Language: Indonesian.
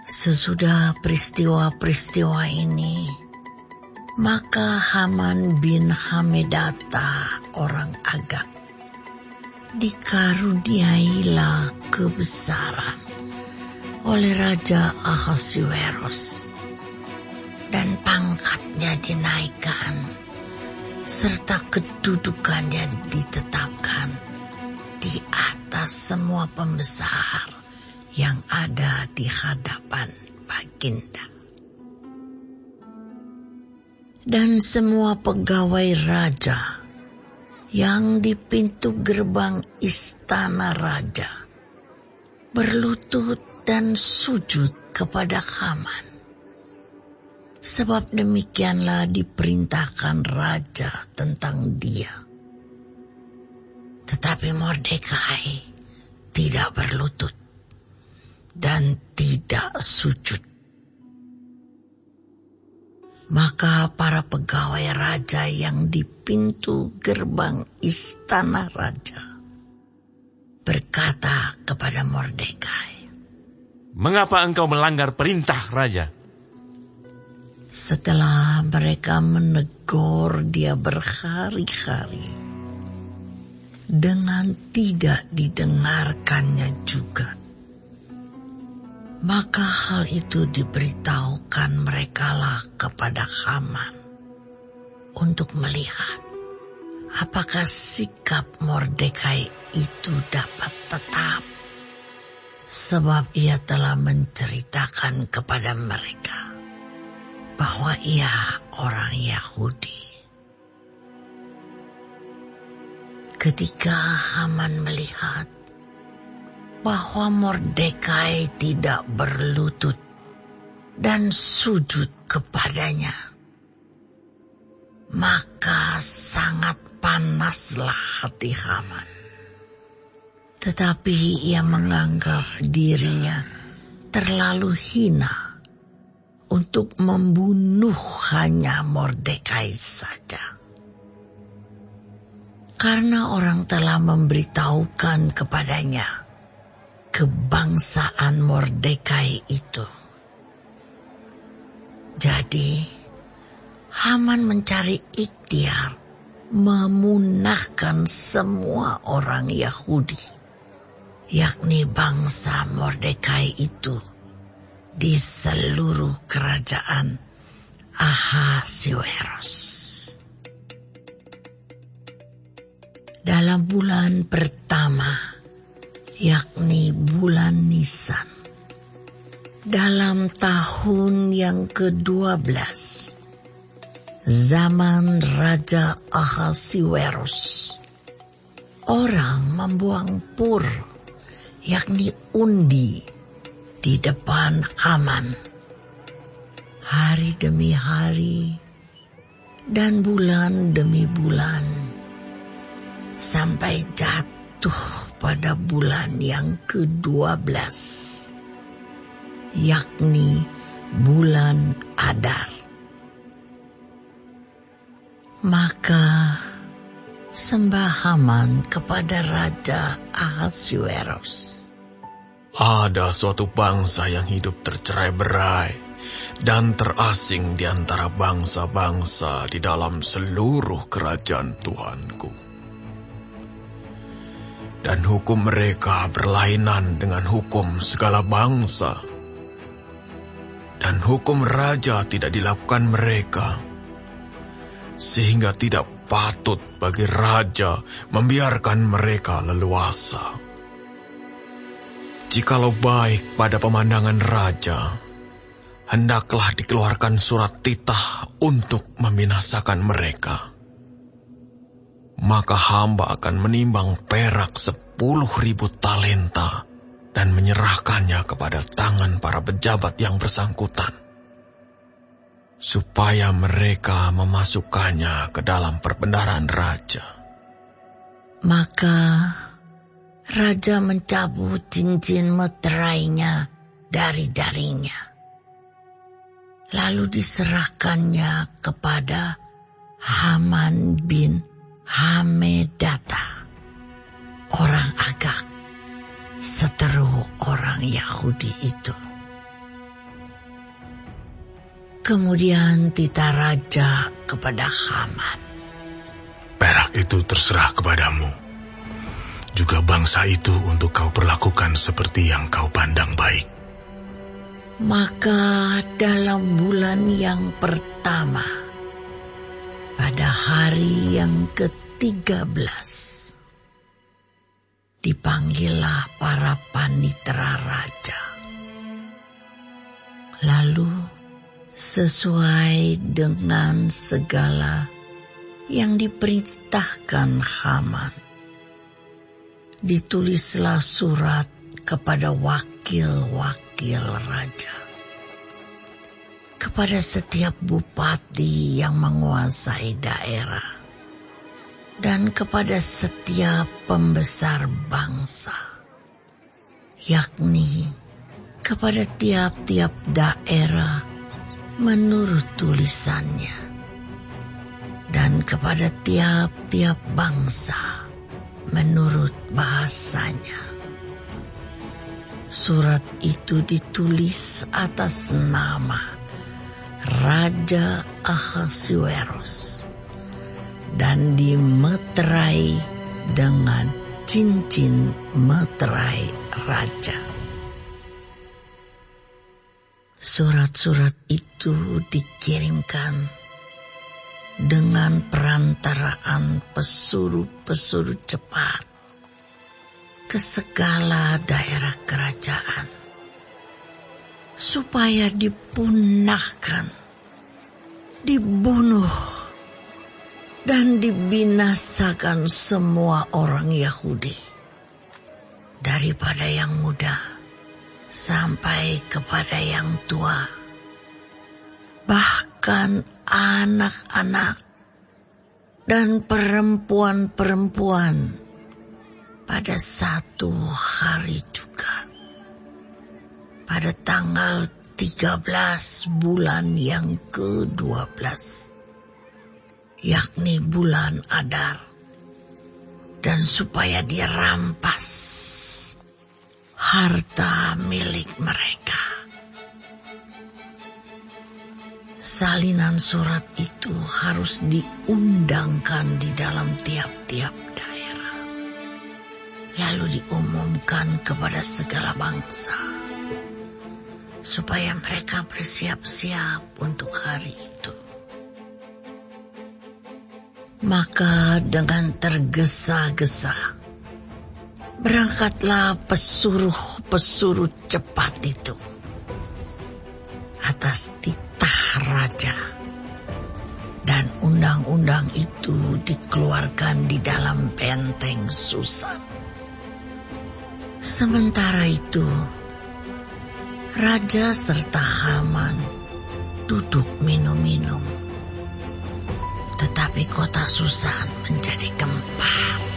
Sesudah peristiwa-peristiwa ini, maka Haman bin Hamedata orang Agag dikaruniailah kebesaran oleh Raja Ahasuerus, dan pangkatnya dinaikkan serta kedudukannya ditetapkan di atas semua pembesar yang ada di hadapan Baginda. Dan semua pegawai raja yang di pintu gerbang istana raja berlutut dan sujud kepada Haman, sebab demikianlah diperintahkan raja tentang dia. Tetapi Mordekai tidak berlutut dan tidak sujud. Maka para pegawai raja yang di pintu gerbang istana raja berkata kepada Mordekai, "Mengapa engkau melanggar perintah raja?" Setelah mereka menegur dia berhari-hari, dengan tidak didengarkannya juga, maka hal itu diberitahukan merekalah kepada Haman untuk melihat apakah sikap Mordekai itu dapat tetap, sebab ia telah menceritakan kepada mereka bahwa ia orang Yahudi. Ketika Haman melihat bahwa Mordekai tidak berlutut dan sujud kepadanya, maka sangat panaslah hati Haman. Tetapi ia menganggap dirinya terlalu hina untuk membunuh hanya Mordekai saja. Karena orang telah memberitahukan kepadanya kebangsaan Mordekai itu. Jadi, Haman mencari ikhtiar memunahkan semua orang Yahudi, yakni bangsa Mordekai itu, di seluruh kerajaan Ahasuerus. Dalam bulan pertama, yakni bulan Nisan, dalam tahun yang ke-12, zaman Raja Ahasuerus, orang membuang pur, yakni undi, di depan Haman, hari demi hari dan bulan demi bulan, sampai jatuh pada bulan yang ke-12, yakni bulan Adar. Maka sembah Haman kepada Raja Ahasuerus, "Ada suatu bangsa yang hidup tercerai-berai dan terasing di antara bangsa-bangsa di dalam seluruh kerajaan Tuanku. Dan hukum mereka berlainan dengan hukum segala bangsa. Dan hukum raja tidak dilakukan mereka, sehingga tidak patut bagi raja membiarkan mereka leluasa. Jikalau baik pada pemandangan raja, hendaklah dikeluarkan surat titah untuk membinasakan mereka. Maka hamba akan menimbang perak 10.000 talenta dan menyerahkannya kepada tangan para pejabat yang bersangkutan, supaya mereka memasukkannya ke dalam perbendaharaan raja." Maka raja mencabut cincin meterainya dari jarinya, lalu diserahkannya kepada Haman bin Hamedata, orang Agag, seteru orang Yahudi itu. Kemudian titah raja kepada Haman. Perak itu terserah kepadamu. Juga bangsa itu untuk kau perlakukan seperti yang kau pandang baik. Maka dalam bulan yang pertama, pada hari yang ke-13, dipanggillah para panitera raja. Lalu sesuai dengan segala yang diperintahkan Haman, ditulislah surat kepada wakil-wakil raja, kepada setiap bupati yang menguasai daerah, dan kepada setiap pembesar bangsa, yakni kepada tiap-tiap daerah menurut tulisannya, dan kepada tiap-tiap bangsa menurut bahasanya. Surat itu ditulis atas nama Raja Ahasuerus dan dimeterai dengan cincin meterai raja. Surat-surat itu dikirimkan dengan perantaraan pesuruh-pesuruh cepat ke segala daerah kerajaan, supaya dipunahkan, dibunuh, dan dibinasakan semua orang Yahudi, daripada yang muda sampai kepada yang tua, bahkan anak-anak dan perempuan-perempuan pada satu hari juga, pada tanggal 13 bulan yang ke-12, yakni bulan Adar, dan supaya dirampas harta milik mereka. Salinan surat itu harus diundangkan di dalam tiap-tiap daerah, lalu diumumkan kepada segala bangsa, supaya mereka bersiap-siap untuk hari itu. Maka dengan tergesa-gesa berangkatlah pesuruh-pesuruh cepat itu atas titah raja, dan undang-undang itu dikeluarkan di dalam benteng Susan. Sementara itu, raja serta Haman duduk minum-minum, tetapi kota Susan menjadi gempar.